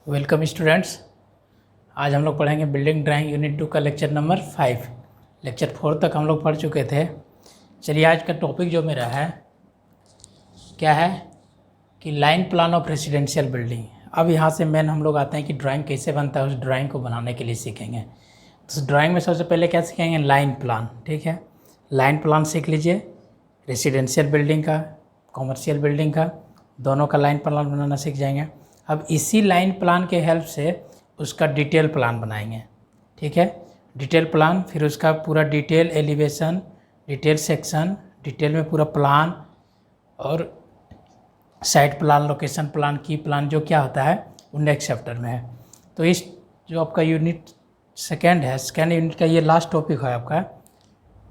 Welcome students. आज हम लोग पढ़ेंगे बिल्डिंग ड्राइंग यूनिट 2 का लेक्चर नंबर 5। लेक्चर 4 तक हम लोग पढ़ चुके थे। चलिए आज का टॉपिक जो मेरा है क्या है कि line plan of residential building. अब यहाँ से मेन हम लोग आते हैं कि ड्राइंग कैसे बनता है, उस ड्राइंग को बनाने के लिए सीखेंगे। तो ड्राइंग में सबसे पहले क्या सीखेंगे, लाइन प्लान। ठीक है, लाइन प्लान सीख लीजिए, रेसिडेंशियल बिल्डिंग का, कॉमर्शियल बिल्डिंग का, दोनों का लाइन प्लान बनाना सीख जाएंगे। अब इसी लाइन प्लान के हेल्प से उसका डिटेल प्लान बनाएंगे। ठीक है, डिटेल प्लान, फिर उसका पूरा detail elevation, detail section, detail में पूरा प्लान और साइट प्लान, लोकेशन प्लान, की प्लान जो क्या होता है वो नेक्स्ट चैप्टर में है। तो इस जो आपका यूनिट सेकेंड है, सेकेंड यूनिट का ये लास्ट टॉपिक है आपका,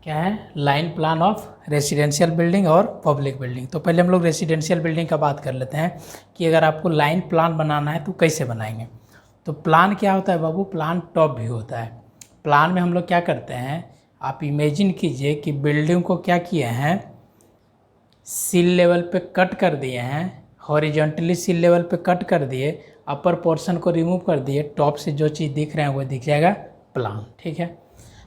क्या है, line plan of residential building और पब्लिक बिल्डिंग। तो पहले हम लोग रेसिडेंशियल बिल्डिंग का बात कर लेते हैं कि अगर आपको लाइन प्लान बनाना है तो कैसे बनाएंगे। तो प्लान क्या होता है बाबू, प्लान टॉप व्यू होता है। प्लान में हम लोग क्या करते हैं, आप इमेजिन कीजिए कि बिल्डिंग को क्या किए हैं, सील लेवल पे कट कर दिए हैं, हॉरिजॉन्टली सील लेवल पे कट कर दिए, अपर पोर्शन को रिमूव कर दिए, टॉप से जो चीज़ दिख रहे हैं वो दिख जाएगा प्लान। ठीक है,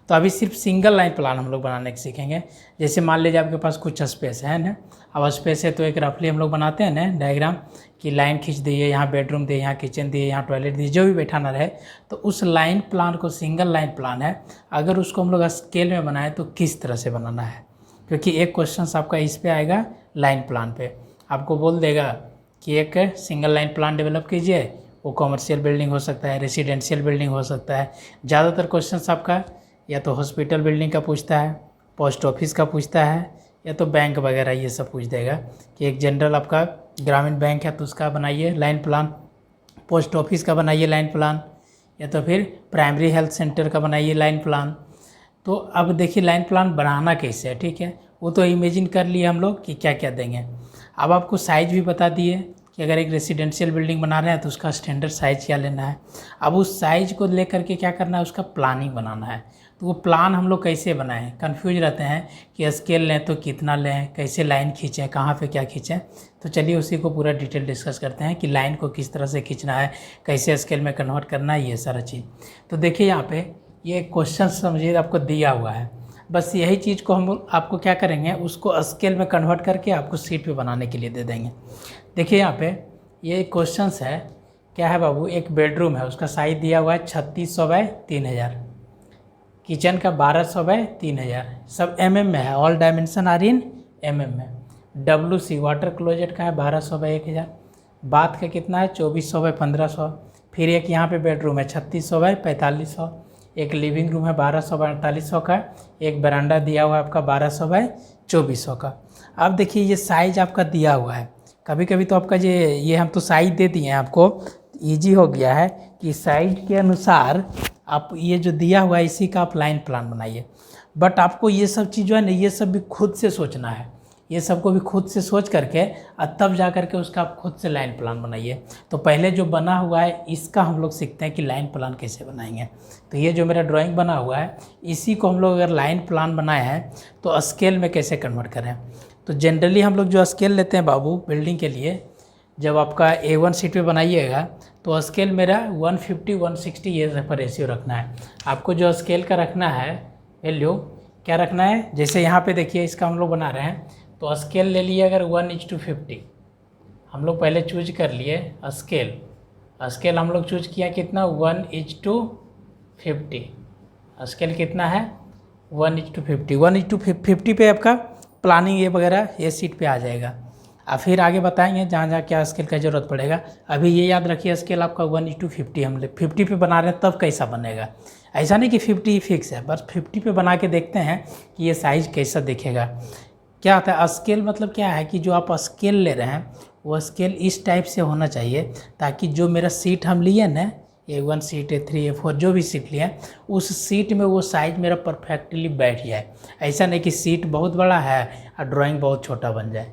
तो अभी सिर्फ सिंगल लाइन प्लान हम लोग बनाने के सीखेंगे। जैसे मान लीजिए आपके पास कुछ स्पेस है ना, अब स्पेस है तो एक रफली हम लोग बनाते हैं ना डायग्राम कि लाइन खींच दिए, यहाँ बेडरूम दिए, यहाँ किचन दिए, यहाँ टॉयलेट दिए, जो भी बैठाना रहे। तो उस लाइन प्लान को, सिंगल लाइन प्लान है, अगर उसको हम लोग स्केल में बनाए तो किस तरह से बनाना है, क्योंकि एक क्वेश्चन आपका इस पे आएगा लाइन प्लान पे। आपको बोल देगा कि एक सिंगल लाइन प्लान डेवलप कीजिए, वो कॉमर्शियल बिल्डिंग हो सकता है, रेसिडेंशियल बिल्डिंग हो सकता है। ज़्यादातर क्वेश्चन आपका या तो हॉस्पिटल बिल्डिंग का पूछता है, पोस्ट ऑफिस का पूछता है, या तो बैंक वगैरह ये सब पूछ देगा कि एक जनरल आपका ग्रामीण बैंक है तो उसका बनाइए लाइन प्लान, पोस्ट ऑफिस का बनाइए लाइन प्लान, या तो फिर प्राइमरी हेल्थ सेंटर का बनाइए लाइन प्लान। तो अब देखिए लाइन प्लान बनाना कैसे है। ठीक है, वो तो इमेजिन कर लिए हम लोग कि क्या क्या देंगे। अब आपको साइज़ भी बता दिए कि अगर एक रेसिडेंशियल बिल्डिंग बना रहे हैं तो उसका स्टैंडर्ड साइज़ क्या लेना है। अब उस साइज़ को लेकर के क्या करना है, उसका प्लानिंग बनाना है। तो वो प्लान हम लोग कैसे बनाएं, कंफ्यूज रहते हैं कि स्केल लें तो कितना लें, कैसे लाइन खींचें, कहाँ पे क्या खींचें। तो चलिए उसी को पूरा डिटेल डिस्कस करते हैं कि लाइन को किस तरह से खींचना है, कैसे स्केल में कन्वर्ट करना है, ये सारा चीज़। तो देखिए यहाँ पे ये क्वेश्चन समझिए आपको दिया हुआ है, बस यही चीज़ को हम आपको क्या करेंगे, उसको स्केल में कन्वर्ट करके आपको सीट पे बनाने के लिए दे देंगे। देखिए यहाँ पे ये क्वेश्चन है, क्या है बाबू, एक बेडरूम है, उसका साइज दिया हुआ है 3600 बाय 3000, किचन का 1200 बाय 3000, सब में है, ऑल डायमेंशन आर इन में। WC वाटर क्लोजेट का है 1200 बाय 1000, बाथ का कितना है 2400 बाय 1500। फिर एक यहाँ पे बेडरूम है 3600 बाय 4500, एक लिविंग रूम है 1200 बाय 4800 का, एक बरांडा दिया हुआ है आपका 1200 बाय 2400 का। अब देखिए ये साइज आपका दिया हुआ है, कभी कभी तो आपका ये हम तो साइज दे दिए हैं आपको, ईजी हो गया है कि साइज के अनुसार आप ये जो दिया हुआ है इसी का आप लाइन प्लान बनाइए। बट आपको ये सब चीज़ जो है ना, ये सब भी खुद से सोचना है, ये सब को भी खुद से सोच करके और तब जा करके उसका आप खुद से लाइन प्लान बनाइए। तो पहले जो बना हुआ है इसका हम लोग सीखते हैं कि लाइन प्लान कैसे बनाएंगे। तो ये जो मेरा ड्राइंग बना हुआ है इसी को हम लोग अगर लाइन प्लान बनाए हैं तो स्केल में कैसे कन्वर्ट करें। तो जनरली हम लोग जो स्केल लेते हैं बाबू बिल्डिंग के लिए, जब आपका A1 शीट पे बनाइएगा तो स्केल मेरा 150-160 ये पर रेशियो रखना है। आपको जो स्केल का रखना है वैल्यू क्या रखना है, जैसे यहाँ पे देखिए इसका हम लोग बना रहे हैं तो स्केल ले लिए अगर 1:50 हम लोग पहले चूज कर लिए स्केल हम लोग चूज किया कितना 1:50, स्केल कितना है 1:50 पे आपका प्लानिंग ये वगैरह ये सीट पे आ जाएगा। और फिर आगे बताएंगे जहाँ जहाँ क्या स्केल का ज़रूरत पड़ेगा। अभी ये याद रखिए स्केल आपका 1:50 हम 50 पे बना रहे हैं तब कैसा बनेगा, ऐसा नहीं कि 50 फिक्स है, बस 50 पे बना के देखते हैं कि ये साइज़ कैसा दिखेगा। क्या होता है स्केल मतलब क्या है कि जो आप स्केल ले रहे हैं वो स्केल इस टाइप से होना चाहिए ताकि जो मेरा सीट हम लिए ना A1 सीट A3 A4 जो भी सीट लिए उस सीट में वो साइज मेरा परफेक्टली बैठ जाए। ऐसा नहीं कि सीट बहुत बड़ा है और ड्राइंग बहुत छोटा बन जाए।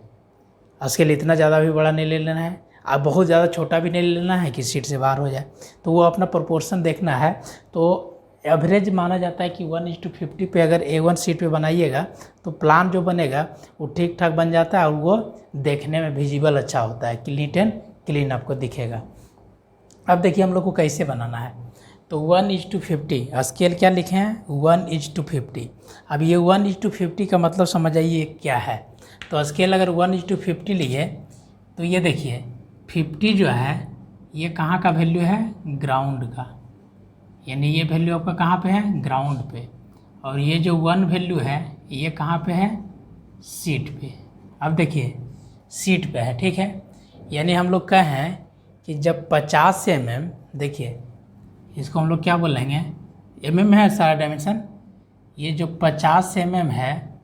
स्केल इतना ज़्यादा भी बड़ा नहीं ले लेना है और बहुत ज़्यादा छोटा भी नहीं लेना है कि सीट से बाहर हो जाए। तो वो अपना प्रोपोर्शन देखना है। तो एवरेज माना जाता है कि 1:50 पे अगर A1 सीट पे बनाइएगा तो प्लान जो बनेगा वो ठीक ठाक बन जाता है और वो देखने में विजिबल अच्छा होता है कि नीट एंड क्लीन आपको दिखेगा। अब देखिए हम लोग को कैसे बनाना है। तो 1:50 स्केल क्या लिखे हैं 1:50। अब ये 1:50 का मतलब समझ आइए क्या है। तो स्केल अगर 1:50 लिए तो ये देखिए 50 जो है ये कहाँ का वैल्यू है ग्राउंड का, यानी ये वैल्यू आपका कहाँ पे है ग्राउंड पे, और ये जो 1 वैल्यू है ये कहाँ पे है सीट पे। अब देखिए सीट पे है, ठीक है। यानी हम लोग कहें कि जब 50 mm, देखिए इसको हम लोग क्या बोलेंगे mm है सारा डायमेंशन, ये जो 50 mm है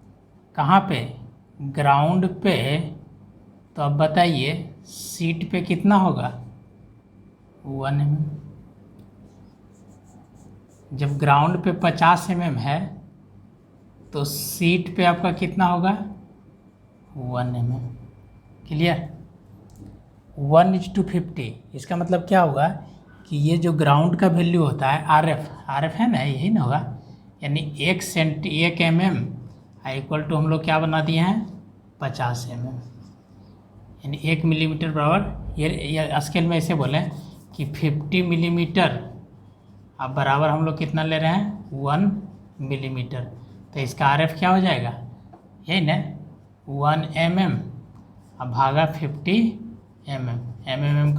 कहाँ पे ग्राउंड पे, तो अब बताइए सीट पे कितना होगा 1 mm। जब ग्राउंड पे 50 mm है तो सीट पे आपका कितना होगा 1 mm। क्लियर 1:50। इसका मतलब क्या होगा कि ये जो ग्राउंड का वैल्यू होता है आर एफ है ना, यही ना होगा, यानी 1 mm इक्वल टू हम लोग क्या बना दिए हैं 50 mm, यानी 1 मिलीमीटर बराबर ये स्केल में ऐसे बोलें कि 50 मिलीमीटर अब बराबर हम लोग कितना ले रहे हैं 1 मिलीमीटर। तो इसका आर एफ क्या हो जाएगा यही ना 1 mm अब भागा 50 mm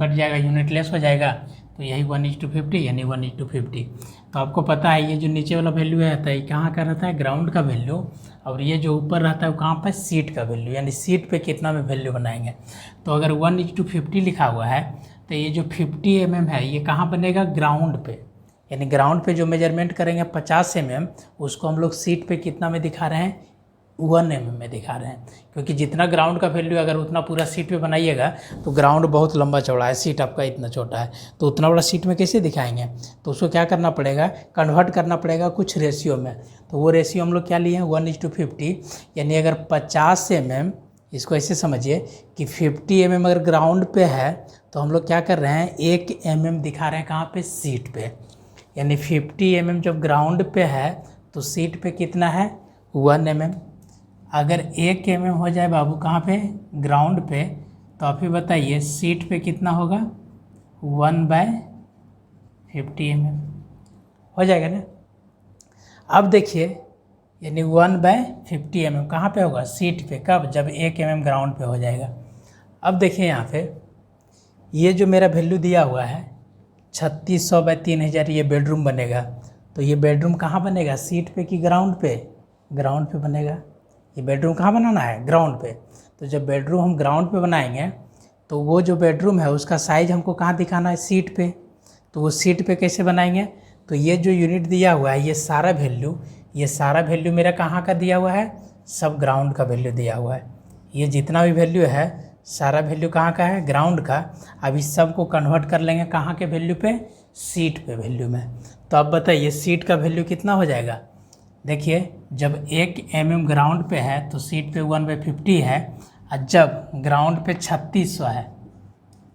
कट जाएगा, यूनिट लेस हो जाएगा, तो यही 1:50 यानी 1:50। तो आपको पता है ये जो नीचे वाला वैल्यू रहता है ये कहाँ का रहता है ग्राउंड का वैल्यू, और ये जो ऊपर रहता है वो कहाँ पर सीट का वैल्यू, यानी सीट पे कितना में वैल्यू बनाएंगे। तो अगर 1:50 लिखा हुआ है तो ये जो 50 mm है ये कहाँ बनेगा ग्राउंड पे, यानी ग्राउंड पे जो मेजरमेंट करेंगे 50 mm उसको हम लोग सीट पे कितना में दिखा रहे हैं 1 mm में दिखा रहे हैं, क्योंकि जितना ग्राउंड का वैल्यू अगर उतना पूरा सीट पे बनाइएगा तो ग्राउंड बहुत लंबा चौड़ा है, सीट आपका इतना छोटा है, तो उतना बड़ा सीट में कैसे दिखाएंगे। तो उसको क्या करना पड़ेगा कन्वर्ट करना पड़ेगा कुछ रेशियो में। तो वो रेशियो हम लोग क्या लिए हैं 1:50, यानी अगर 50 mm, इसको ऐसे समझिए कि 50 mm अगर ग्राउंड पे है तो हम लोग क्या कर रहे हैं 1 mm दिखा रहे हैं कहाँ पे सीट पे, यानी 50 mm जब ग्राउंड पे है तो सीट पे कितना है 1 mm। अगर 1 mm हो जाए बाबू कहाँ पे ग्राउंड पे, तो आप ही बताइए सीट पे कितना होगा 1/50 mm हो जाएगा ना। अब देखिए यानी 1/50 mm कहाँ पे होगा सीट पे, कब जब 1 mm ग्राउंड पे हो जाएगा। अब देखिए यहाँ पे ये जो मेरा वैल्यू दिया हुआ है 3600/3000 ये बेडरूम बनेगा, तो ये बेडरूम कहाँ बनेगा सीट पे कि ग्राउंड पे, ग्राउंड पे बनेगा। ये बेडरूम कहाँ बनाना है ग्राउंड पे, तो जब बेडरूम हम ग्राउंड पे बनाएंगे तो वो जो बेडरूम है उसका साइज हमको कहाँ दिखाना है सीट पे, तो वो सीट पे कैसे बनाएंगे। तो ये जो यूनिट दिया हुआ है ये सारा वैल्यू मेरा कहाँ का दिया हुआ है सब ग्राउंड का वैल्यू दिया हुआ है, ये जितना भी वैल्यू है सारा वैल्यू कहाँ का है ग्राउंड का। अब इस सब को कन्वर्ट कर लेंगे कहाँ के वैल्यू पे सीट पे वैल्यू में। तो अब बताइए सीट का वैल्यू कितना हो जाएगा, देखिए जब 1 mm ग्राउंड पे है तो सीट पे 1/50 है, और जब ग्राउंड पे 3600 है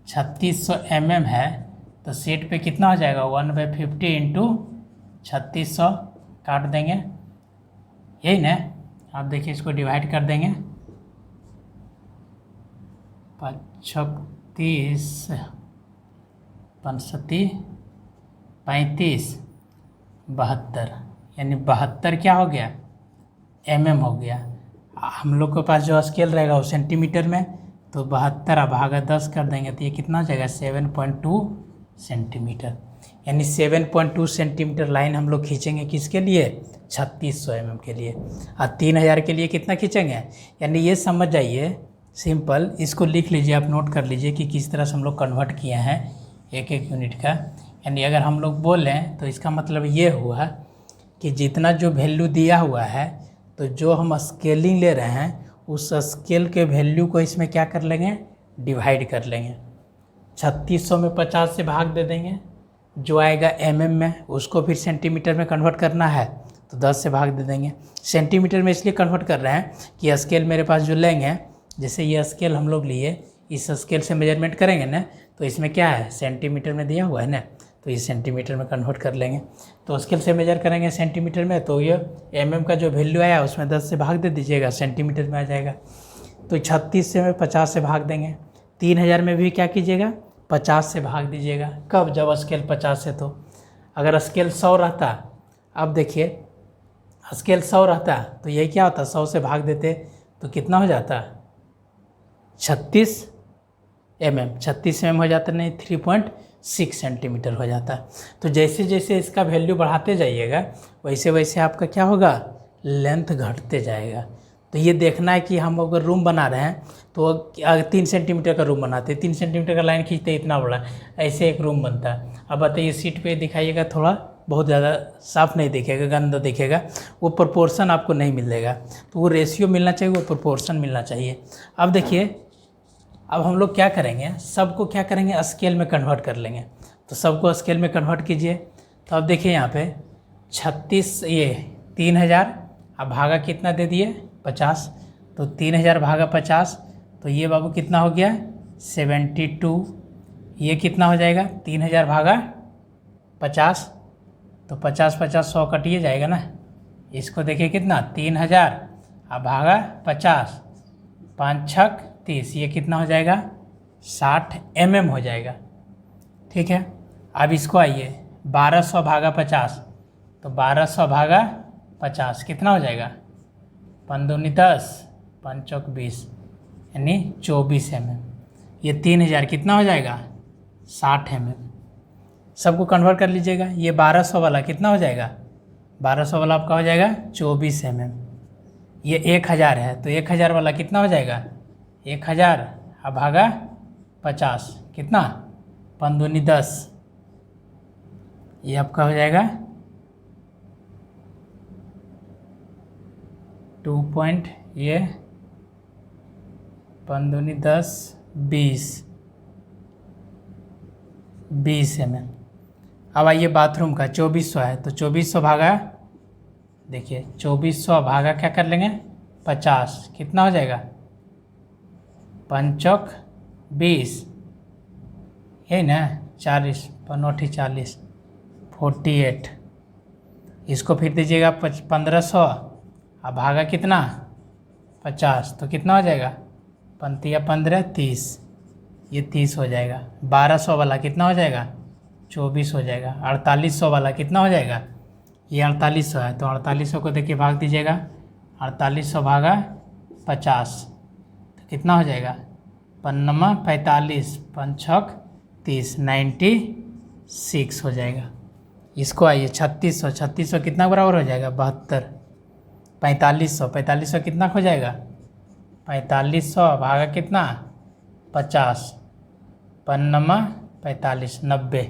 3600 mm है तो सीट पे कितना हो जाएगा 1/50 इंटू 3600 काट देंगे, यही ना। आप देखिए इसको डिवाइड कर देंगे 36 35 72, यानी 72 क्या हो गया mm हो गया। हम लोग के पास जो स्केल रहेगा वो सेंटीमीटर में, तो 72 भागा 10 कर देंगे तो ये कितना हो जाएगा 7.2 सेंटीमीटर, यानी 7.2 सेंटीमीटर लाइन हम लोग खींचेंगे किसके लिए 3600 mm के लिए, और 3000 के लिए कितना खींचेंगे। यानी ये समझ जाइए सिंपल, इसको लिख लीजिए आप नोट कर लीजिए कि किस तरह से हम लोग कन्वर्ट किए हैं एक यूनिट का। यानी अगर हम लोग बोलें तो इसका मतलब ये हुआ कि जितना जो वैल्यू दिया हुआ है तो जो हम स्केलिंग ले रहे हैं उस स्केल के वैल्यू को इसमें क्या कर लेंगे डिवाइड कर लेंगे, 3600 में 50 से भाग दे देंगे, जो आएगा mm में उसको फिर सेंटीमीटर में कन्वर्ट करना है तो 10 से भाग दे देंगे। सेंटीमीटर में इसलिए कन्वर्ट कर रहे हैं कि स्केल मेरे पास जो लेंगे, जैसे ये स्केल हम लोग लिए इस स्केल से मेजरमेंट करेंगे ना तो इसमें क्या है सेंटीमीटर में दिया हुआ है ना, तो ये सेंटीमीटर में कन्वर्ट कर लेंगे। तो स्केल से मेजर करेंगे सेंटीमीटर में, तो ये mm का जो वैल्यू आया उसमें 10 से भाग दे दीजिएगा सेंटीमीटर में आ जाएगा। तो 36 से में 50 से भाग देंगे, 3000 में भी क्या कीजिएगा 50 से भाग दीजिएगा। कब? जब स्केल 50 है। तो अगर स्केल 100 रहता, अब देखिए स्केल 100 रहता तो यही क्या होता, 100 से भाग देते तो कितना हो जाता, 36 mm। 36 mm हो जाता, नहीं 3.6 सेंटीमीटर हो जाता। तो जैसे जैसे इसका वैल्यू बढ़ाते जाइएगा वैसे वैसे आपका क्या होगा, लेंथ घटते जाएगा। तो ये देखना है कि हम अगर रूम बना रहे हैं तो 3 सेंटीमीटर का रूम बनाते, 3 सेंटीमीटर का लाइन खींचते इतना बड़ा, ऐसे एक रूम बनता है। अब बताइए सीट पे दिखाइएगा, थोड़ा बहुत ज़्यादा साफ नहीं दिखेगा, गंदा दिखेगा, वो प्रोपोर्शन आपको नहीं मिलेगा। तो वो रेशियो मिलना चाहिए, वो प्रोपोर्शन मिलना चाहिए। अब देखिए, अब हम लोग क्या करेंगे, सबको क्या करेंगे, स्केल में कन्वर्ट कर लेंगे। तो सबको स्केल में कन्वर्ट कीजिए। तो अब देखिए यहाँ पे 36, ये 3000, अब भागा कितना दे दिए, 50। तो 3000 भागा 50, तो ये बाबू कितना हो गया, 72। ये कितना हो जाएगा, 3000 भागा 50, तो 50 50 100 कटिए जाएगा ना। इसको देखिए कितना, 3000 अब भागा 50, 5 छक 30, ये कितना हो जाएगा, 60 mm हो जाएगा। ठीक है। अब इसको आइए 1200 भागा 50, तो 1200 भागा 50 कितना हो जाएगा, 5 दूनी 10, 5 चौक 20, यानी 24 mm। ये 3000 कितना हो जाएगा, 60 mm। सबको कन्वर्ट कर लीजिएगा। ये 1200 वाला कितना हो जाएगा, 1200 वाला आपका हो जाएगा 24 mm। ये 1000 है, तो 1000 वाला कितना हो जाएगा, 1000 अब भागा 50 कितना, 5 दूनी 10, ये आपका हो जाएगा 2 ये 5 दूनी 10, 20 mm। अब आइए बाथरूम का 2400 है, तो 2400 भागा, देखिए 2400 भागा क्या कर लेंगे 50, कितना हो जाएगा, 5 चौक 20, यही ना, 40, 5 40, 48। इसको फिर दीजिएगा 1500, अब भागा कितना 50, तो कितना हो जाएगा, 5 15 30, ये 30 हो जाएगा। 1200 वाला कितना हो जाएगा, 24 हो जाएगा। 4800 वाला कितना हो जाएगा, ये 4800 है, तो 4800 को देखिए भाग दीजिएगा, 4800 भागा 50, तो कितना हो जाएगा, 5 45, 5 छक 30, 96 हो जाएगा। इसको आइए 3600, 3600 कितना बराबर हो जाएगा, 72। 4500, 4500 कितना हो जाएगा, 4500 भागा कितना 50, 5 45, 90।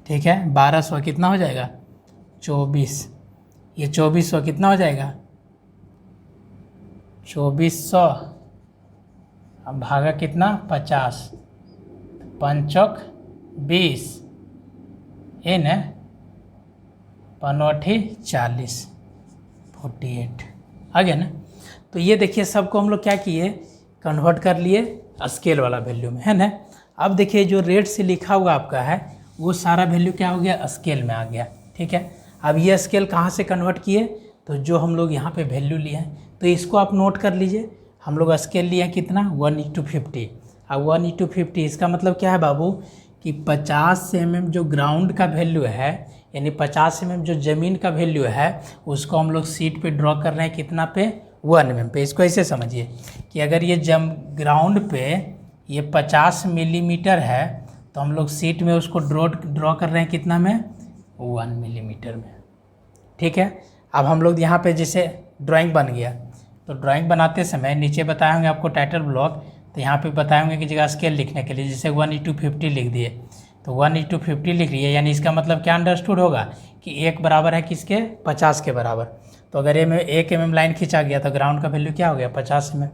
ठीक है। 1200 कितना हो जाएगा, 24, ये 2400 कितना हो जाएगा, 2400 अब भागा कितना 50, 5 चौक 20, ये न 5 40, 48 आ गया ना। तो ये देखिए सबको हम लोग क्या किए, कन्वर्ट कर लिए स्केल वाला वैल्यू में, है ना। अब देखिए जो रेट से लिखा हुआ आपका है वो सारा वैल्यू क्या हो गया, स्केल में आ गया। ठीक है। अब ये स्केल कहाँ से कन्वर्ट किए, तो जो हम लोग यहाँ पे वैल्यू लिए हैं तो इसको आप नोट कर लीजिए। हम लोग स्केल लिया कितना, 1:50। अब 1:50 इसका मतलब क्या है बाबू, कि 50 mm जो ग्राउंड का वैल्यू है, यानी 50 mm जो ज़मीन का वैल्यू है, उसको हम लोग सीट पे ड्रॉ कर रहे हैं कितना पे, 1 mm पे। इसको ऐसे समझिए कि अगर ये ग्राउंड पे ये 50 मिलीमीटर है, तो हम लोग सीट में उसको ड्रॉ कर रहे हैं कितना में, 1 मिलीमीटर में। ठीक है। अब हम लोग यहाँ पे जैसे ड्राइंग बन गया, तो ड्राइंग बनाते समय नीचे बताए होंगे आपको टाइटल ब्लॉक, तो यहाँ पे बताए होंगे कि जगह स्केल लिखने के लिए जैसे 1:50 लिख दिए, तो 1:50 लिख लिए, यानी इसका मतलब क्या अंडरस्टूड होगा कि 1 बराबर है किसके, 50 के बराबर। तो अगर ये में 1 mm लाइन खींचा गया तो ग्राउंड का वैल्यू क्या हो गया, 50 mm।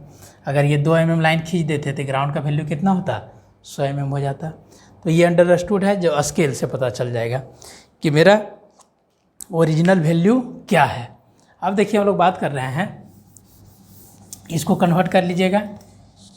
अगर ये 2 mm लाइन खींच देते तो ग्राउंड का वैल्यू कितना होता, 100 mm हो जाता। तो ये अंडरस्टूड है, जो स्केल से पता चल जाएगा कि मेरा ओरिजिनल वैल्यू क्या है। अब देखिए हम लोग बात कर रहे हैं, इसको कन्वर्ट कर लीजिएगा,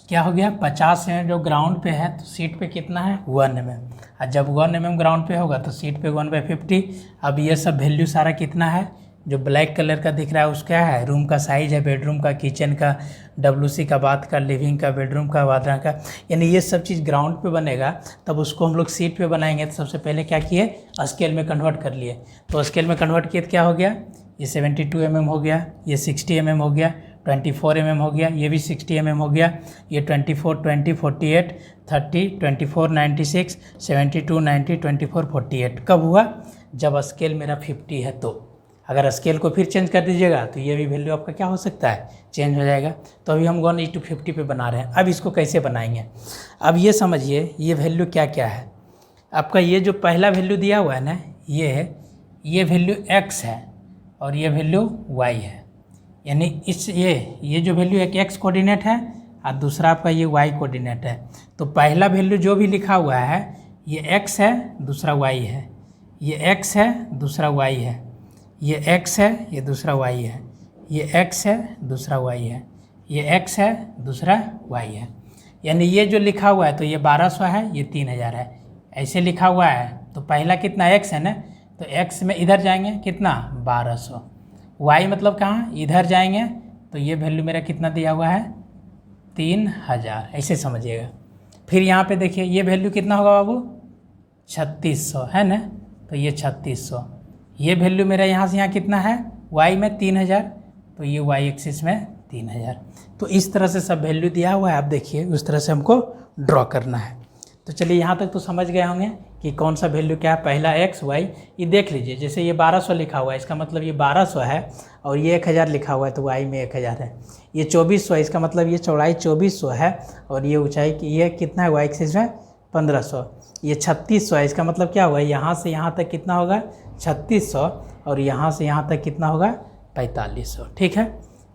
क्या हो गया 50 mm जो ग्राउंड पे है तो सीट पे कितना है 1 mm, और जब 1 mm ग्राउंड पे होगा तो सीट पे 1/50। अब ये सब वैल्यू सारा कितना है, जो ब्लैक कलर का दिख रहा है उसका क्या है, रूम का साइज है, बेडरूम का, किचन का, WC का, बाथ का, लिविंग का, बेडरूम का, बाथरूम का, यानी ये सब चीज़ ग्राउंड पे बनेगा। तब उसको हम लोग सीट पे बनाएंगे। तो सबसे पहले क्या किए, स्केल में कन्वर्ट कर लिए। तो स्केल में कन्वर्ट किए तो क्या हो गया, ये 72 mm हो गया, ये 60 mm हो गया, 24 mm हो गया, ये भी 60 mm हो गया, ये 24, 20, 48, 30, 24, 96, 72, 90, 24, 48। कब हुआ, जब स्केल मेरा 50 है। तो अगर स्केल को फिर चेंज कर दीजिएगा तो ये भी वैल्यू आपका क्या हो सकता है, चेंज हो जाएगा। तो अभी हम 1:50 पे बना रहे हैं। अब इसको कैसे बनाएंगे, अब ये समझिए ये वैल्यू क्या क्या है आपका। ये जो पहला वैल्यू दिया हुआ है ना, ये वैल्यू x है और ये वैल्यू y है। यानी इस ये जो वैल्यू एक x कोऑर्डिनेट है और दूसरा आपका ये y कोऑर्डिनेट है। तो पहला वैल्यू जो भी लिखा हुआ है ये x है, दूसरा y है, ये x है, दूसरा y है, ये x है, ये दूसरा y है, ये x है, दूसरा y है, ये x है, दूसरा y है। यानी ये जो लिखा हुआ है तो ये 1200 है, ये 3000 है, ऐसे लिखा हुआ है। तो पहला कितना x है ना, तो x में इधर जाएंगे कितना 1200, y मतलब कहाँ इधर जाएंगे, तो ये वैल्यू मेरा कितना दिया हुआ है 3000, ऐसे समझिएगा। फिर यहाँ पे देखिए ये वैल्यू कितना होगा बाबू 3600 है ना, तो ये 3600, ये वैल्यू मेरा यहाँ से यहाँ कितना है y में 3000, तो ये y एक्सिस में 3000। तो इस तरह से सब वैल्यू दिया हुआ है। आप देखिए उस तरह से हमको ड्रॉ करना है। तो चलिए यहाँ तक तो समझ गए होंगे कि कौन सा वैल्यू क्या है, पहला x y। ये देख लीजिए जैसे ये 1200 लिखा हुआ है, इसका मतलब ये 1200 है, और ये 1000 लिखा हुआ है तो y में 1000 है। ये 2400 है, इसका मतलब ये चौड़ाई 2400 है, और ये ऊंचाई ये कितना है y एक्सिस में 1500। ये 3600 है, इसका मतलब क्या हुआ, यहाँ से यहाँ तक कितना होगा 3600, और यहाँ से यहाँ तक कितना होगा 4500। ठीक है,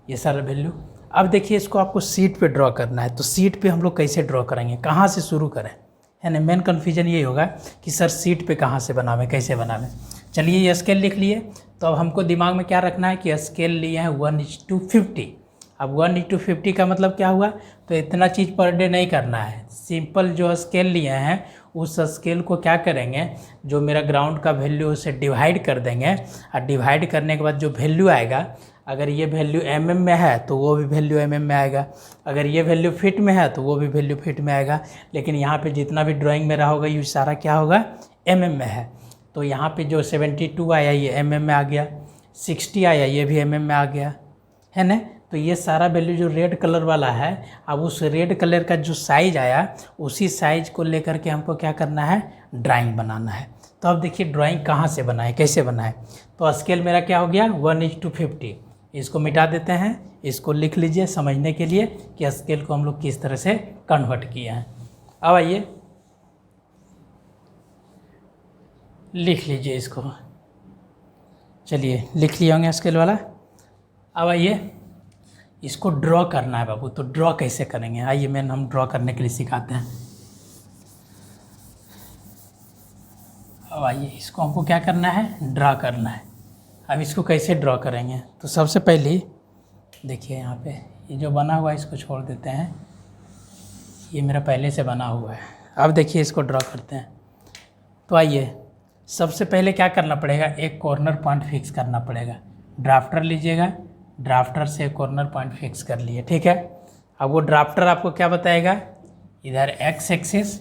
ये सारा वैल्यू। अब देखिए इसको आपको सीट पे ड्रॉ करना है। तो सीट पे हम लोग कैसे ड्रॉ करेंगे, कहाँ से शुरू करें, है ना। मेन कन्फ्यूजन यही होगा कि सर सीट पे कहाँ से बनावें, कैसे बनावें। चलिए ये स्केल लिख लिए। तो अब हमको दिमाग में क्या रखना है कि स्केल लिए हैं 1:50। अब 1:50 का मतलब क्या हुआ, तो इतना चीज़ पर डे नहीं करना है। सिंपल जो स्केल लिए हैं उस स्केल को क्या करेंगे, जो मेरा ग्राउंड का वैल्यू उसे डिवाइड कर देंगे, और डिवाइड करने के बाद जो वैल्यू आएगा, अगर ये वैल्यू mm में है तो वो भी वैल्यू mm में आएगा, अगर ये वैल्यू फिट में है तो वो भी वैल्यू फिट में आएगा। लेकिन यहाँ पे जितना भी ड्राइंग मेरा होगा ये सारा क्या होगा mm में है। तो यहाँ पे जो 72 आया ये mm में आ गया, 60 आया ये भी mm में आ गया, है ना। तो ये सारा वैल्यू जो रेड कलर वाला है, अब उस रेड कलर का जो साइज आया उसी साइज को लेकर के हमको क्या करना है, ड्राइंग बनाना है। तो अब देखिए ड्राइंग कहाँ से बनाए, कैसे बनाए। तो स्केल मेरा क्या हो गया 1:50। इसको मिटा देते हैं, इसको लिख लीजिए समझने के लिए कि स्केल को हम लोग किस तरह से कन्वर्ट किए हैं। अब आइए लिख लीजिए इसको, चलिए लिख लिए होंगे स्केल वाला। अब आइए इसको ड्रॉ करना है बाबू। तो ड्रॉ कैसे करेंगे, आइए हम ड्रॉ करने के लिए सिखाते हैं। अब आइए इसको हमको क्या करना है, ड्रॉ करना है। अब इसको कैसे ड्रॉ करेंगे, तो सबसे पहले देखिए यहाँ पे ये जो बना हुआ है इसको छोड़ देते हैं, ये मेरा पहले से बना हुआ है। अब देखिए इसको ड्रॉ करते हैं। तो आइए सबसे पहले क्या करना पड़ेगा, एक कॉर्नर पॉइंट फिक्स करना पड़ेगा। ड्राफ्टर लीजिएगा, ड्राफ्टर से कॉर्नर पॉइंट फिक्स कर लिए, ठीक है। अब वो ड्राफ्टर आपको क्या बताएगा, इधर x एक्सिस,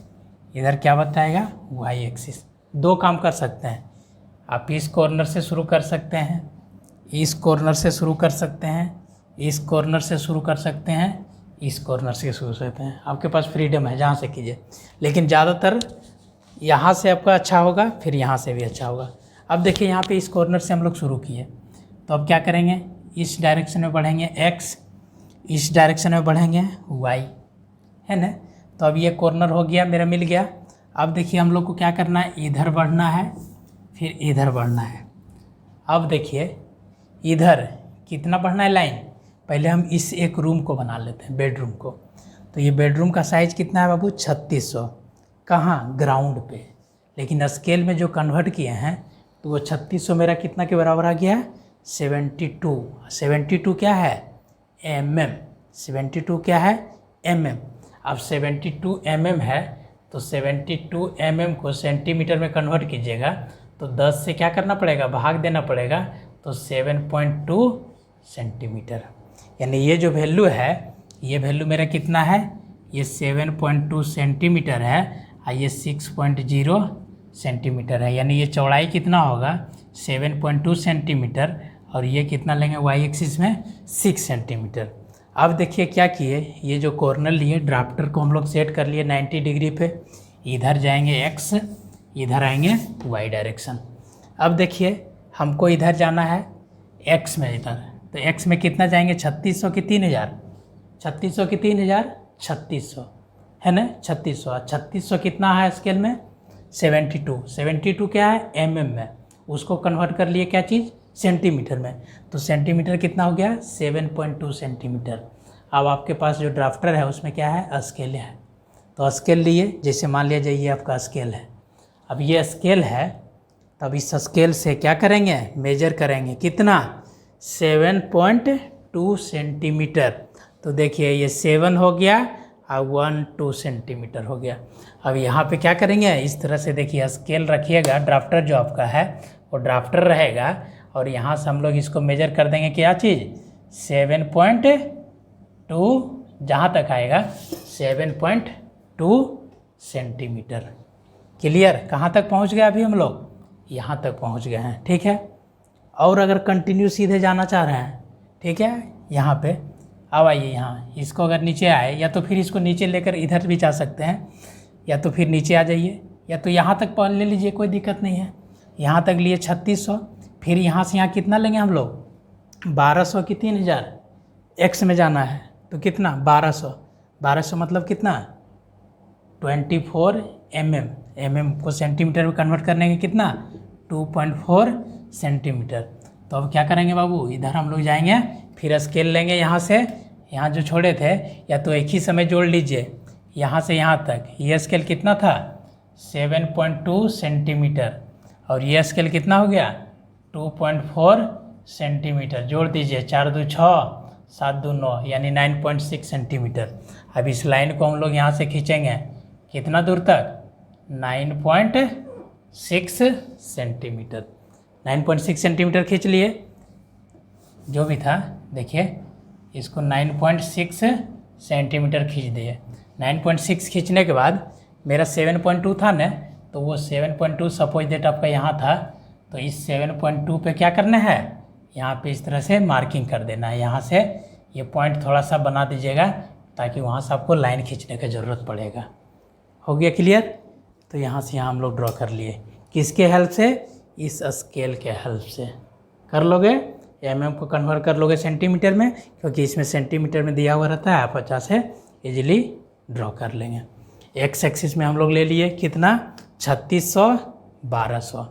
इधर क्या बताएगा y एक्सिस। दो काम कर सकते हैं आप, इस कॉर्नर से शुरू कर सकते हैं, इस कॉर्नर से शुरू कर सकते हैं, इस कॉर्नर से शुरू कर सकते हैं, इस कॉर्नर से शुरू कर सकते हैं। आपके पास फ्रीडम है जहाँ से कीजिए, लेकिन ज़्यादातर यहाँ से आपका अच्छा होगा, फिर यहाँ से भी अच्छा होगा। अब देखिए यहाँ पे इस कॉर्नर से हम लोग शुरू किए, तो अब क्या करेंगे, इस डायरेक्शन में बढ़ेंगे x, इस डायरेक्शन में बढ़ेंगे y, है ना। तो अब ये कॉर्नर हो गया मेरा, मिल गया। अब देखिए हम लोग को क्या करना है, इधर बढ़ना है, फिर इधर बढ़ना है। अब देखिए इधर कितना बढ़ना है लाइन, पहले हम इस एक रूम को बना लेते हैं, बेडरूम को। तो ये बेडरूम का साइज़ कितना है बाबू 3600, कहाँ ग्राउंड पे। लेकिन स्केल में जो कन्वर्ट किए हैं तो वो 3600 मेरा कितना के बराबर आ गया है 72 क्या है mm, 72 क्या है mm। अब 72 mm है तो 72 mm को सेंटीमीटर में कन्वर्ट कीजिएगा, तो 10 से क्या करना पड़ेगा, भाग देना पड़ेगा, तो 7.2 सेंटीमीटर। यानी ये जो वैल्यू है, ये वैल्यू मेरा कितना है, ये 7.2 सेंटीमीटर है और ये 6.0 सेंटीमीटर है। यानी ये चौड़ाई कितना होगा 7.2 सेंटीमीटर और ये कितना लेंगे वाई एक्सिस में 6 सेंटीमीटर। अब देखिए क्या किए, ये जो कॉर्नर लिए ड्राफ्टर को हम लोग सेट कर लिए 90 डिग्री पे। इधर जाएंगे x, इधर आएंगे y डायरेक्शन। अब देखिए हमको इधर जाना है x में, इधर तो x में कितना जाएंगे 3600 की 3000, 3600 की 3000, 3600 है ना, 3600। 3600 कितना है स्केल में 72, 72 क्या है mm में, उसको कन्वर्ट कर लिए क्या चीज़ सेंटीमीटर में, तो सेंटीमीटर कितना हो गया 7.2 सेंटीमीटर। अब आपके पास जो ड्राफ्टर है उसमें क्या है स्केल है, तो स्केल लिए, जैसे मान लिया जाए ये आपका स्केल है। अब ये स्केल है, तब इस स्केल से क्या करेंगे मेजर करेंगे कितना 7.2 सेंटीमीटर। तो देखिए ये 7 हो गया और 1 सेंटीमीटर हो गया। अब यहाँ पे क्या करेंगे इस तरह से, देखिए स्केल रखिएगा, ड्राफ्टर जो आपका है वो ड्राफ्टर रहेगा और यहाँ से हम लोग इसको मेजर कर देंगे क्या चीज़ 7.2, जहाँ तक आएगा 7.2 सेंटीमीटर। क्लियर, कहाँ तक पहुँच गए अभी हम लोग, यहाँ तक पहुँच गए हैं, ठीक है। और अगर कंटिन्यू सीधे जाना चाह रहे हैं, ठीक है, यहाँ पे अब आइए, यहाँ इसको अगर नीचे आए या तो फिर इसको नीचे लेकर इधर भी जा सकते हैं, या तो फिर नीचे आ जाइए, या तो यहाँ तक ले लीजिए, कोई दिक्कत नहीं है। यहाँ तक लिए 3600, फिर यहाँ से यहाँ कितना लेंगे हम लोग 1200 की 3000, एक्स में जाना है तो कितना 1200, 1200 मतलब कितना 24 mm को सेंटीमीटर में कन्वर्ट करने के कितना 2.4 सेंटीमीटर। तो अब क्या करेंगे बाबू, इधर हम लोग जाएंगे, फिर स्केल लेंगे यहाँ से, यहाँ जो छोड़े थे या तो एक ही समय जोड़ लीजिए, यहाँ से यहाँ तक ये स्केल कितना था 7.2 सेंटीमीटर और ये स्केल कितना हो गया 2.4 सेंटीमीटर। जोड़ दीजिए, 4 2 6, 7 2 9, यानी 9.6 सेंटीमीटर। अब इस लाइन को हम लोग यहाँ से खींचेंगे कितना दूर तक 9.6 सेंटीमीटर। 9.6 सेंटीमीटर खींच लिए, जो भी था देखिए इसको 9.6 सेंटीमीटर खींच दिए। 9.6 खींचने के बाद मेरा 7.2 था ना, तो वो 7.2 सपोज डेट आपका यहाँ था, तो इस 7.2 पे क्या करना है, यहाँ पे इस तरह से मार्किंग कर देना है। यहाँ से ये पॉइंट थोड़ा सा बना दीजिएगा ताकि वहाँ से आपको लाइन खींचने की ज़रूरत पड़ेगा। हो गया क्लियर। तो यहाँ से यहाँ हम लोग ड्रॉ कर लिए, किसके हेल्प से, इस स्केल के हेल्प से कर लोगे, mm को कन्वर्ट कर लोगे सेंटीमीटर में, क्योंकि इसमें सेंटीमीटर में दिया हुआ रहता है, आप 50 से इजीली ड्रॉ कर लेंगे। एक्स एक्सिस में हम लोग ले लिए कितना 3600 1200।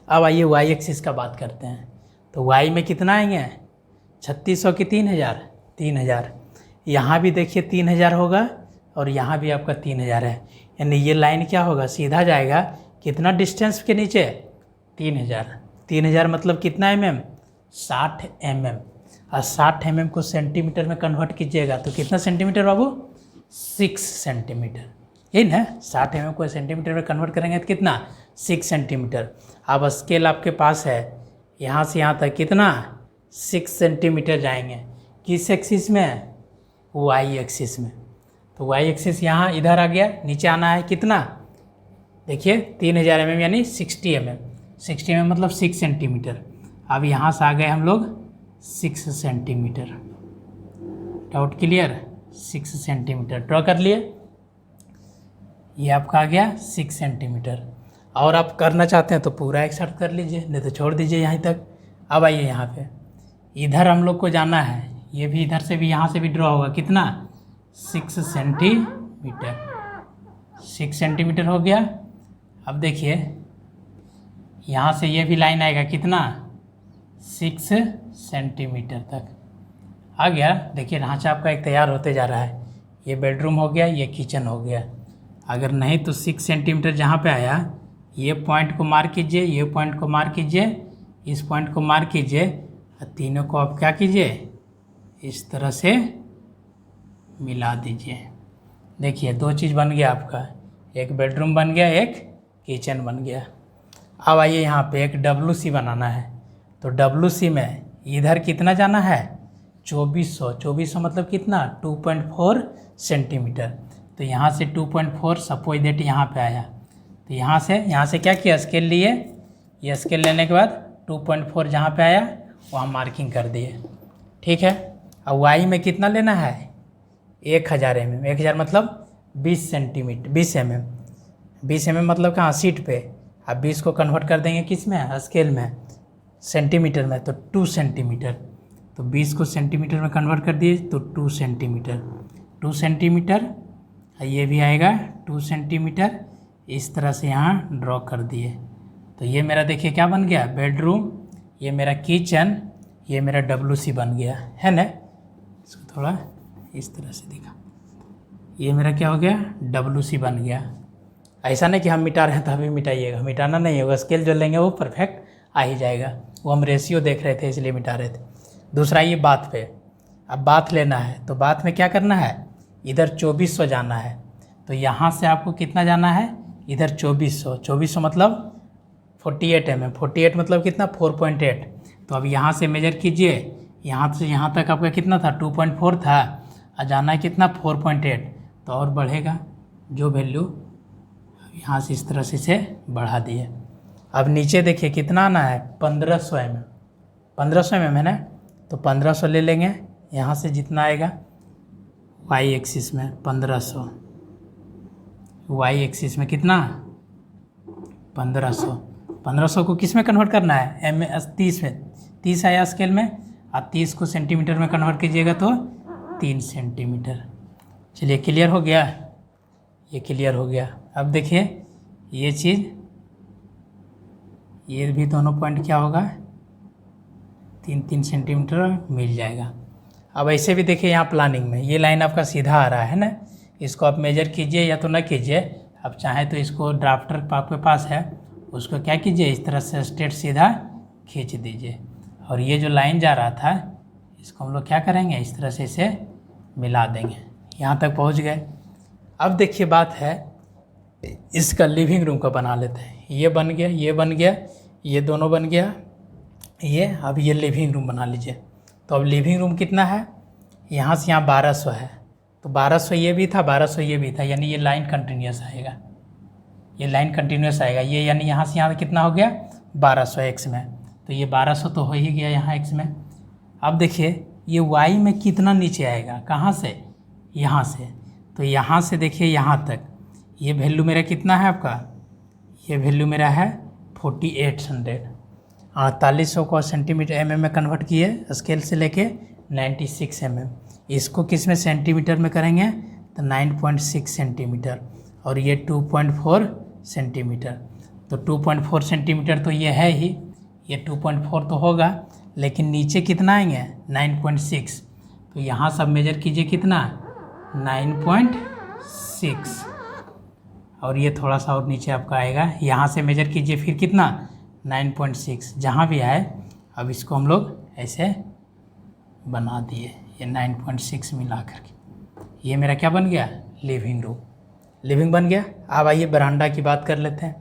अब आइए वाई एक्सिस का बात करते हैं, तो वाई में कितना आएंगे 3600 की 3000, 3000। यहाँ भी देखिए 3000 होगा और यहाँ भी आपका 3000 है, यानी ये लाइन क्या होगा सीधा जाएगा कितना डिस्टेंस के नीचे 3000। 3000 मतलब कितना mm 60 mm, और 60 mm को सेंटीमीटर में कन्वर्ट कीजिएगा तो कितना सेंटीमीटर बाबू 6 सेंटीमीटर, यही ना। 60 mm को सेंटीमीटर में कन्वर्ट करेंगे तो कितना 6 सेंटीमीटर। अब स्केल आपके पास है, यहाँ से यहाँ तक कितना 6 सेंटीमीटर जाएंगे, किस एक्सिस में वाई एक्सिस में। तो वाई एक्सिस यहाँ इधर आ गया, नीचे आना है कितना देखिए 3000 mm यानी 60 mm, 60 mm मतलब 6 सेंटीमीटर। अब यहाँ से आ गए हम लोग 6 centimetre, doubt clear, 6 centimetre draw कर लिए। ये आपका आ गया 6 सेंटीमीटर। और आप करना चाहते हैं तो पूरा एक साथ कर लीजिए, नहीं तो छोड़ दीजिए यहीं तक। अब आइए यहाँ पे, इधर हम लोग को जाना है, ये भी इधर से भी यहाँ से भी ड्रॉ होगा कितना 6 सेंटीमीटर, 6 सेंटीमीटर हो गया। अब देखिए यहाँ से ये भी लाइन आएगा कितना 6 सेंटीमीटर तक आ गया। देखिए ढांचा आपका एक तैयार होते जा रहा है, ये बेडरूम हो गया, ये किचन हो गया। अगर नहीं तो 6 सेंटीमीटर जहाँ पे आया, ये पॉइंट को मार्क कीजिए, ये पॉइंट को मार्क कीजिए, इस पॉइंट को मार्क कीजिए, और तीनों को आप क्या कीजिए इस तरह से मिला दीजिए। देखिए 2 चीज़ बन गया आपका, एक बेडरूम बन गया, एक किचन बन गया। अब आइए यहाँ पे एक WC बनाना है, तो WC में इधर कितना जाना है 2400, 2400 मतलब कितना 2.4 सेंटीमीटर। तो यहाँ से 2.4 सपोज दैट यहाँ पे आया, तो यहाँ से क्या किया स्केल लिए, ये स्केल लेने के बाद 2.4 जहाँ पे आया वहाँ मार्किंग कर दिए, ठीक है। अब वाई में कितना लेना है 1000 mm, 1000 मतलब 20 सेंटीमीटर, 20 mm, 20 mm मतलब कहाँ सीट पे। अब 20 को कन्वर्ट कर देंगे किस में स्केल में सेंटीमीटर में, तो 2 सेंटीमीटर। तो 20 को सेंटीमीटर में कन्वर्ट कर दिए तो 2 सेंटीमीटर, 2 सेंटीमीटर, ये भी आएगा 2 सेंटीमीटर। इस तरह से यहाँ ड्रॉ कर दिए। तो ये मेरा देखिए क्या बन गया बेडरूम, ये मेरा किचन, ये मेरा WC बन गया है ना। इसको थोड़ा इस तरह से दिखा, ये मेरा क्या हो गया WC बन गया। ऐसा नहीं कि हम मिटा रहे हैं तो अभी मिटाइएगा, मिटाना नहीं होगा, स्केल जो लेंगे वो परफेक्ट आ ही जाएगा। वो हम रेशियो देख रहे थे इसलिए मिटा रहे थे। दूसरा ये बाथ पे, अब बाथ लेना है तो बाथ में क्या करना है, इधर 2400 जाना है, तो यहाँ से आपको कितना जाना है इधर 2400, 2400 मतलब 48 mm, 48 मतलब कितना 4.8। तो अब यहाँ से मेजर कीजिए, यहाँ से यहाँ तक आपका कितना था 2.4 था, और जाना है कितना 4.8, तो और बढ़ेगा जो वैल्यू यहाँ से इस तरह से इसे बढ़ा दिए। अब नीचे देखिए कितना आना है 1500 mm, 1500 mm है ना, तो 1500 ले लेंगे यहाँ से जितना आएगा वाई एक्सिस में 1500, वाई एक्सिस में कितना 1500, 1500 को किस में कन्वर्ट करना है एम 30 में, 30 आया स्केल में, आप 30 को सेंटीमीटर में कन्वर्ट कीजिएगा तो 3 सेंटीमीटर। चलिए क्लियर हो गया, ये क्लियर हो गया। अब देखिए ये चीज़, ये भी दोनों पॉइंट क्या होगा 3-3 सेंटीमीटर मिल जाएगा। अब ऐसे भी देखिए यहाँ प्लानिंग में ये लाइन आपका सीधा आ रहा है ना, इसको आप मेजर कीजिए या तो ना कीजिए, अब चाहे तो इसको ड्राफ्टर आपके पास है उसको क्या कीजिए इस तरह से स्ट्रेट सीधा खींच दीजिए, और ये जो लाइन जा रहा था इसको हम लोग क्या करेंगे इस तरह से इसे मिला देंगे, यहाँ तक पहुँच गए। अब देखिए बात है इसका लिविंग रूम का बना लेते हैं, ये बन गया, ये बन गया, ये दोनों बन गया, ये अब ये लिविंग रूम बना लीजिए। तो अब लिविंग रूम कितना है, यहाँ से यहाँ 1200 है, तो 1200 ये भी था 1200 ये भी था, यानी ये लाइन कंटिन्यूस आएगा, ये लाइन कंटिन्यूस आएगा, ये यानी यहाँ से यहाँ कितना हो गया 1200 एक्स में, तो ये 1200 तो हो ही गया यहाँ एक्स में। अब देखिए ये वाई में कितना नीचे आएगा, कहाँ से यहाँ से, तो यहाँ से देखिए यहाँ तक ये वैल्यू मेरा कितना है आपका, ये वैल्यू मेरा है 4800, 4800 को सेंटीमीटर mm में कन्वर्ट किए स्केल से लेके 96 mm, इसको किस में सेंटीमीटर में करेंगे तो 9.6 सेंटीमीटर, और ये 2.4 सेंटीमीटर, तो 2.4 सेंटीमीटर तो ये है ही, ये 2.4 तो होगा, लेकिन नीचे कितना आएंगे 9.6, तो यहाँ सब मेजर कीजिए कितना 9.6, और ये थोड़ा सा और नीचे आपका आएगा, यहाँ से मेजर कीजिए फिर कितना 9.6, जहाँ भी आए। अब इसको हम लोग ऐसे बना दिए, ये 9.6 मिला करके ये मेरा क्या बन गया लिविंग रूम, लिविंग बन गया। अब आइए बरांडा की बात कर लेते हैं।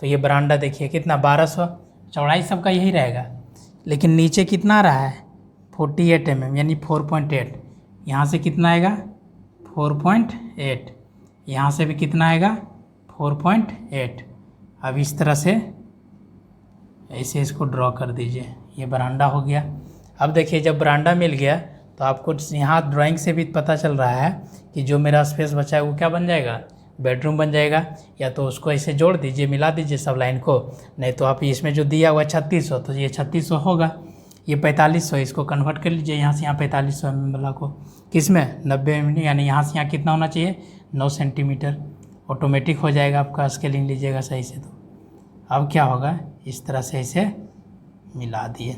तो ये बरांडा देखिए कितना 1200, चौड़ाई सबका यही रहेगा, लेकिन नीचे कितना आ रहा है 48 mm यानी 4.8, यहाँ से कितना आएगा 4.8, यहाँ से भी कितना आएगा 4.8। अब इस तरह से ऐसे इसको ड्रॉ कर दीजिए, ये बरांडा हो गया। अब देखिए जब बरांडा मिल गया तो आपको यहाँ ड्राइंग से भी पता चल रहा है कि जो मेरा स्पेस बचा है वो क्या बन जाएगा बेडरूम बन जाएगा। या तो उसको ऐसे जोड़ दीजिए, मिला दीजिए सब लाइन को, नहीं तो आप इसमें जो दिया हुआ 3600 तो ये 3600 होगा, ये 4500, इसको कन्वर्ट कर लीजिए यहाँ से यहाँ 4500 mm वाला को किस में 90 mm, यानी यहाँ से यहाँ कितना होना चाहिए 9 सेंटीमीटर, ऑटोमेटिक हो जाएगा आपका, स्केलिंग लीजिएगा सही से। तो अब क्या होगा इस तरह से ऐसे मिला दिए,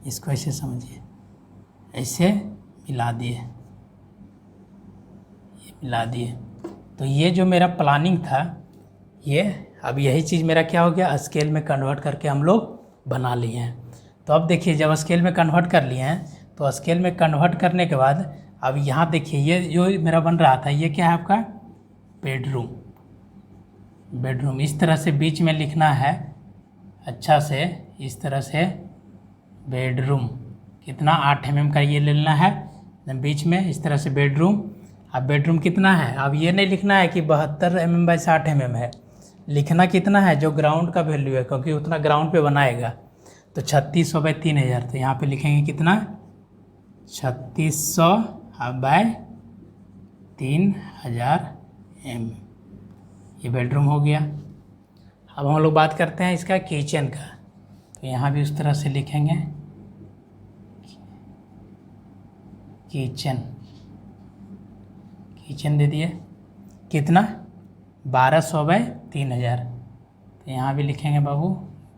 इसको ऐसे समझिए, ऐसे मिला दिए, ये मिला दिए। तो ये जो मेरा प्लानिंग था ये अब यही चीज़ मेरा क्या हो गया स्केल में कन्वर्ट करके हम लोग बना लिए हैं। तो अब देखिए जब स्केल में कन्वर्ट कर लिए हैं तो स्केल में कन्वर्ट करने के बाद अब यहाँ देखिए ये जो मेरा बन रहा था ये क्या है आपका बेडरूम, बेडरूम इस तरह से बीच में लिखना है अच्छा से, इस तरह से बेडरूम कितना 8 mm का ये लेना है बीच में इस तरह से बेडरूम। अब बेडरूम कितना है, अब ये नहीं लिखना है कि 72 mm बाई 60 mm है, लिखना कितना है जो ग्राउंड का वैल्यू है, क्योंकि उतना ग्राउंड पे बनाएगा। तो 3600 बाई 3000, तो यहाँ पे लिखेंगे कितना 3600 बाई 3000 mm, ये बेडरूम हो गया। अब हम लोग बात करते हैं इसका किचन का, तो यहाँ भी उस तरह से लिखेंगे किचन दे दिए कितना 1200 बाई 3000, तो यहाँ भी लिखेंगे बाबू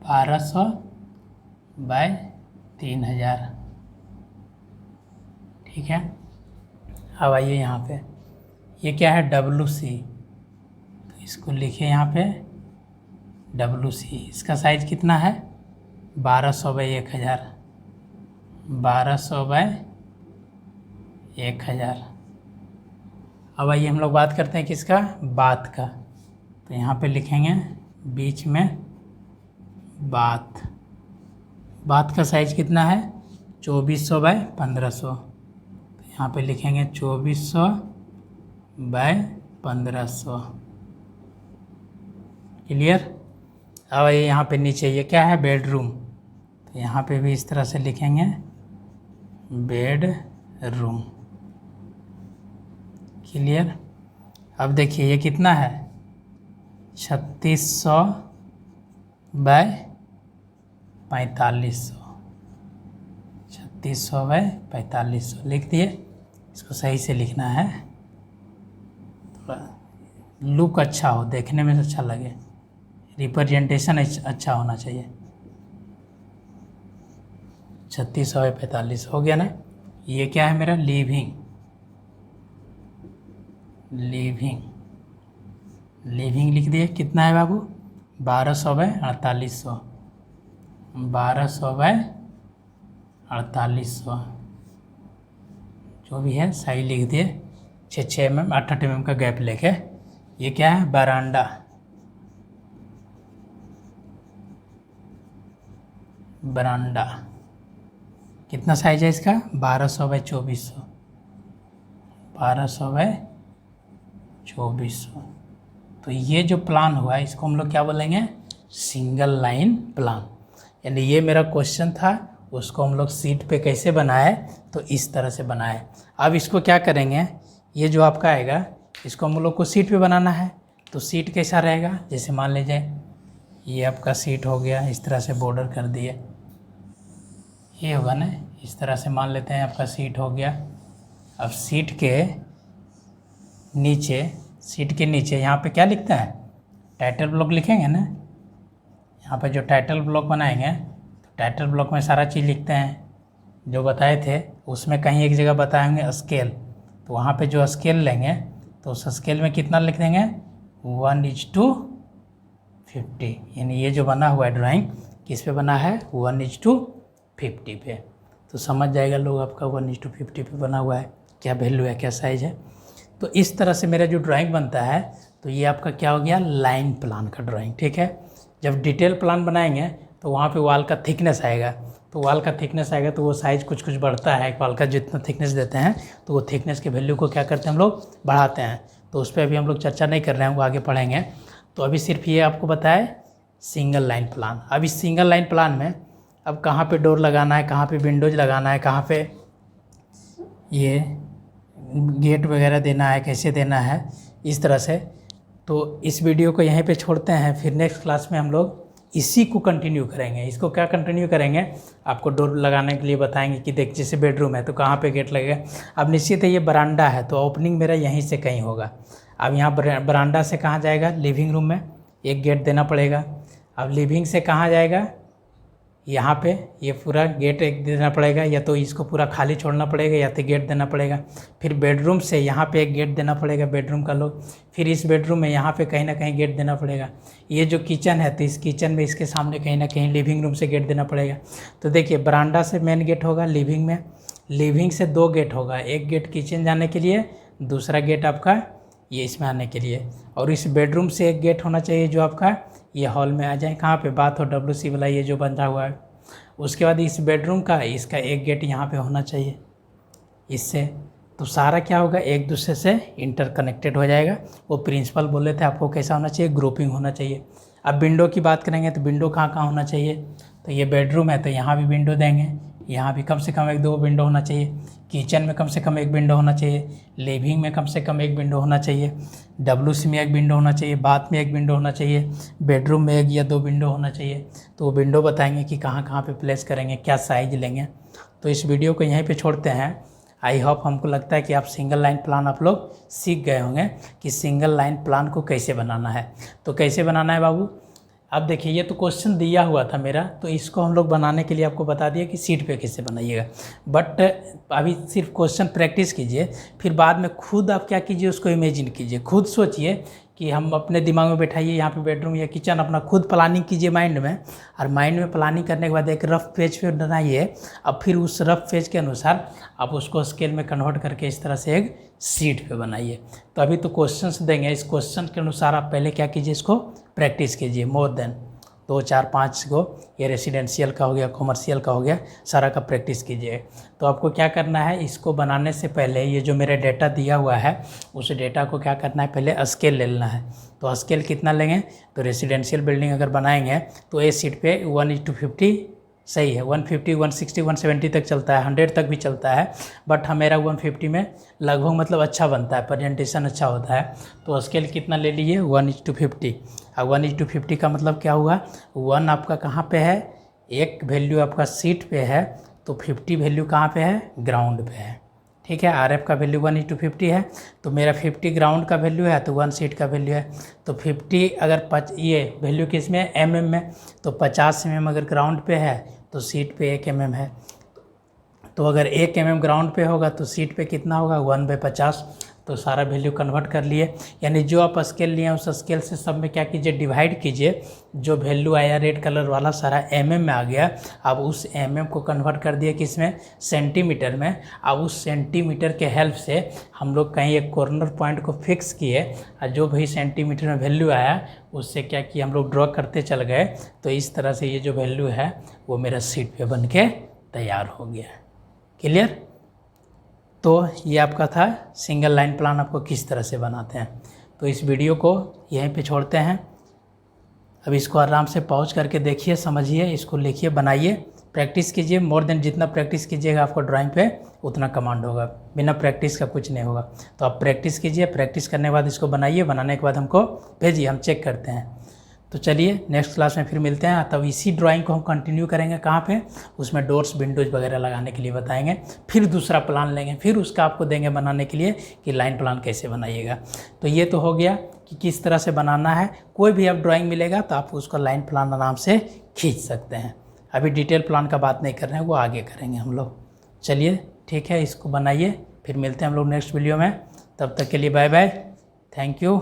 1200 बाई 3000, ठीक है। अब आइए यहाँ पे, ये क्या है WC, तो इसको लिखिए यहाँ पे WC, इसका साइज कितना है 1200 बाई 1000, 1200 बाई 1000। अब आइए हम लोग बात करते हैं किसका, बाथ का, तो यहाँ पे लिखेंगे बीच में बाथ का साइज कितना है 2400 बाई 1500, तो यहाँ पे लिखेंगे 2400 बाई 1500, क्लियर। अब आइए यहाँ पे नीचे, ये क्या है बेडरूम, तो यहाँ पे भी इस तरह से लिखेंगे बेडरूम, क्लियर। अब देखिए ये कितना है 3600 बाई 4500, 3600 बाई 4500 लिख दिए। इसको सही से लिखना है, थोड़ा लुक अच्छा हो, देखने में अच्छा लगे, रिप्रेजेंटेशन अच्छा होना चाहिए। 3600 बाई 4500 हो गया ना। ये क्या है मेरा लिविंग लिख दिए, कितना है बाबू 1200 बाई 4800, 1200 बाई 4800 जो भी है सही लिख दिए, 6 mm 8 mm का गैप लेके। ये क्या है बरांडा, कितना साइज है इसका 1200 बाई 2400, 1200 बाई 2400। तो ये जो प्लान हुआ है इसको हम लोग क्या बोलेंगे सिंगल लाइन प्लान, यानी ये मेरा क्वेश्चन था, उसको हम लोग सीट पे कैसे बनाए, तो इस तरह से बनाए। अब इसको क्या करेंगे, ये जो आपका आएगा इसको हम लोग को सीट पे बनाना है, तो सीट कैसा रहेगा, जैसे मान लीजिए ये आपका सीट हो गया, इस तरह से बॉर्डर कर दिए, ये होगा ना, इस तरह से मान लेते हैं आपका सीट हो गया। अब सीट के नीचे यहाँ पे क्या लिखता है टाइटल ब्लॉक लिखेंगे ना, यहाँ पे जो टाइटल ब्लॉक बनाएंगे तो टाइटल ब्लॉक में सारा चीज़ लिखते हैं जो बताए थे, उसमें कहीं एक जगह बताएंगे स्केल, तो वहाँ पे जो स्केल लेंगे तो उस स्केल में कितना लिख देंगे 1:50, यानी ये जो बना हुआ है ड्राइंग किस पे बना है 1:50 पे, तो समझ जाएगा लोग आपका 1:50 पे बना हुआ है, क्या वैल्यू है क्या साइज है। तो इस तरह से मेरा जो ड्राइंग बनता है, तो ये आपका क्या हो गया लाइन प्लान का ड्राइंग, ठीक है। जब डिटेल प्लान बनाएंगे तो वहाँ पे वॉल का थिकनेस आएगा, तो वॉल का थिकनेस आएगा तो वो साइज़ कुछ बढ़ता है, वॉल का जितना थिकनेस देते हैं तो वो थिकनेस के वैल्यू को क्या करते हैं हम लोग बढ़ाते हैं, तो उस पर अभी हम लोग चर्चा नहीं कर रहे हैं, वो आगे पढ़ेंगे। तो अभी सिर्फ ये आपको बताए सिंगल लाइन प्लान। अब इस सिंगल लाइन प्लान में अब कहाँ पे डोर लगाना है, कहाँ पे विंडोज लगाना है, कहाँ पे ये गेट वगैरह देना है, कैसे देना है, इस तरह से। तो इस वीडियो को यहीं पे छोड़ते हैं, फिर नेक्स्ट क्लास में हम लोग इसी को कंटिन्यू करेंगे। इसको क्या कंटिन्यू करेंगे, आपको डोर लगाने के लिए बताएंगे कि देख जैसे बेडरूम है तो कहाँ पे गेट लगेगा। अब निश्चित है ये बरांडा है तो ओपनिंग मेरा यहीं से कहीं होगा। अब यहाँ बरांडा से कहाँ जाएगा, लिविंग रूम में एक गेट देना पड़ेगा। अब लिविंग से कहाँ जाएगा, यहाँ पे ये पूरा गेट एक देना पड़ेगा, या तो इसको पूरा खाली छोड़ना पड़ेगा या तो गेट देना पड़ेगा। फिर बेडरूम से यहाँ पे एक गेट देना पड़ेगा, बेडरूम का लोग। फिर इस बेडरूम में यहाँ पे कहीं ना कहीं गेट देना पड़ेगा। ये जो किचन है तो इस किचन में इसके सामने कहीं ना कहीं लिविंग रूम से गेट देना पड़ेगा। तो देखिए बरांडा से मेन गेट होगा लिविंग में, लिविंग से 2 गेट होगा, एक गेट किचन जाने के लिए, दूसरा गेट आपका ये इसमें आने के लिए। और इस बेडरूम से एक गेट होना चाहिए जो आपका ये हॉल में आ जाए, कहाँ पे बाथ और WC वाला ये जो बंधा हुआ है। उसके बाद इस बेडरूम का इसका एक गेट यहाँ पे होना चाहिए इससे, तो सारा क्या होगा एक दूसरे से इंटरकनेक्टेड हो जाएगा। वो प्रिंसिपल बोले थे आपको कैसा होना चाहिए, ग्रुपिंग होना चाहिए। अब विंडो की बात करेंगे तो विंडो कहाँ कहाँ होना चाहिए, तो ये बेडरूम है तो यहाँ भी विंडो देंगे, यहाँ भी कम से कम 1-2 विंडो होना चाहिए। किचन में कम से कम 1 विंडो होना चाहिए, लिविंग में कम से कम 1 विंडो होना चाहिए, WC में 1 विंडो होना चाहिए, बाथ में 1 विंडो होना चाहिए, बेडरूम में 1 या 2 विंडो होना चाहिए। तो वो विंडो बताएंगे कि कहाँ कहाँ पे प्लेस करेंगे, क्या साइज लेंगे। तो इस वीडियो को यहीं पे छोड़ते हैं। आई होप, हमको लगता है कि आप सिंगल लाइन प्लान आप लोग सीख गए होंगे कि सिंगल लाइन प्लान को कैसे बनाना है। तो कैसे बनाना है बाबू, अब देखिए ये तो क्वेश्चन दिया हुआ था मेरा, तो इसको हम लोग बनाने के लिए आपको बता दिया कि सीट पे कैसे बनाइएगा। बट अभी सिर्फ क्वेश्चन प्रैक्टिस कीजिए, फिर बाद में खुद आप क्या कीजिए उसको इमेजिन कीजिए, खुद सोचिए कि हम अपने दिमाग में बैठाइए यहाँ पे बेडरूम या किचन, अपना खुद प्लानिंग कीजिए माइंड में। और माइंड में प्लानिंग करने के बाद एक रफ पेज पे बनाइए। अब फिर उस रफ पेज के अनुसार आप उसको स्केल में कन्वर्ट करके इस तरह से एक सीट पे बनाइए। तो अभी तो क्वेश्चंस देंगे, इस क्वेश्चन के अनुसार आप पहले क्या कीजिए, इसको प्रैक्टिस कीजिए मोर देन 2, 4, 5 को। ये रेसिडेंशियल का हो गया, कॉमर्शियल का हो गया, सारा का प्रैक्टिस कीजिए। तो आपको क्या करना है, इसको बनाने से पहले ये जो मेरा डेटा दिया हुआ है उस डेटा को क्या करना है, पहले स्केल ले लेना है। तो स्केल कितना लेंगे, तो रेसिडेंशियल बिल्डिंग अगर बनाएंगे तो ए सीट पे 1:50 सही है। 150, 160, 170 तक चलता है, 100 तक भी चलता है, बट मेरा 150 में लगभग मतलब अच्छा बनता है, प्रेजेंटेशन अच्छा होता है। तो स्केल कितना ले लीजिए, 1:50। अब 1:50 का मतलब क्या हुआ, 1 आपका कहाँ पे है, एक वैल्यू आपका सीट पे है, तो 50 वैल्यू कहाँ पे है, ग्राउंड पे है। ठीक है, RF का वैल्यू 1:50 है, तो मेरा 50 ग्राउंड का वैल्यू है, तो 1 सीट का वैल्यू है। तो 50 अगर ये वैल्यू किस में, mm में, तो 50 mm अगर ग्राउंड पे है तो सीट पे 1 mm है। तो अगर 1 mm ग्राउंड पे होगा तो सीट पे कितना होगा, 1/50। तो सारा वैल्यू कन्वर्ट कर लिए, यानी जो आप स्केल लिए उस स्केल से सब में क्या कीजिए, डिवाइड कीजिए। जो वैल्यू आया रेड कलर वाला सारा mm में आ गया। अब उस mm को कन्वर्ट कर दिए किस में, सेंटीमीटर में। अब उस सेंटीमीटर के हेल्प से हम लोग कहीं एक कॉर्नर पॉइंट को फिक्स किए, और जो भी सेंटीमीटर में वैल्यू आया उससे क्या किया, हम लोग ड्रॉ करते चल गए। तो इस तरह से ये जो वैल्यू है वो मेरा सीट पे बन के तैयार हो गया। क्लियर। तो ये आपका था सिंगल लाइन प्लान आपको किस तरह से बनाते हैं। तो इस वीडियो को यहीं पे छोड़ते हैं। अब इसको आराम से पॉज करके देखिए, समझिए, इसको लिखिए, बनाइए, प्रैक्टिस कीजिए। मोर देन जितना प्रैक्टिस कीजिएगा आपको ड्राइंग पे उतना कमांड होगा, बिना प्रैक्टिस का कुछ नहीं होगा। तो आप प्रैक्टिस कीजिए, प्रैक्टिस करने के बाद इसको बनाइए, बनाने के बाद हमको भेजिए, हम चेक करते हैं। तो चलिए नेक्स्ट क्लास में फिर मिलते हैं। तब इसी ड्राइंग को हम कंटिन्यू करेंगे, कहाँ पे, उसमें डोर्स विंडोज वगैरह लगाने के लिए बताएंगे। फिर दूसरा प्लान लेंगे, फिर उसका आपको देंगे बनाने के लिए कि लाइन प्लान कैसे बनाइएगा। तो ये तो हो गया कि किस तरह से बनाना है। कोई भी आप ड्राइंग मिलेगा तो आप उसका लाइन प्लान आराम से खींच सकते हैं। अभी डिटेल प्लान का बात नहीं कर रहे हैं, वो आगे करेंगे हम लोग। चलिए ठीक है, इसको बनाइए, फिर मिलते हैं हम लोग नेक्स्ट वीडियो में। तब तक के लिए बाय बाय, थैंक यू।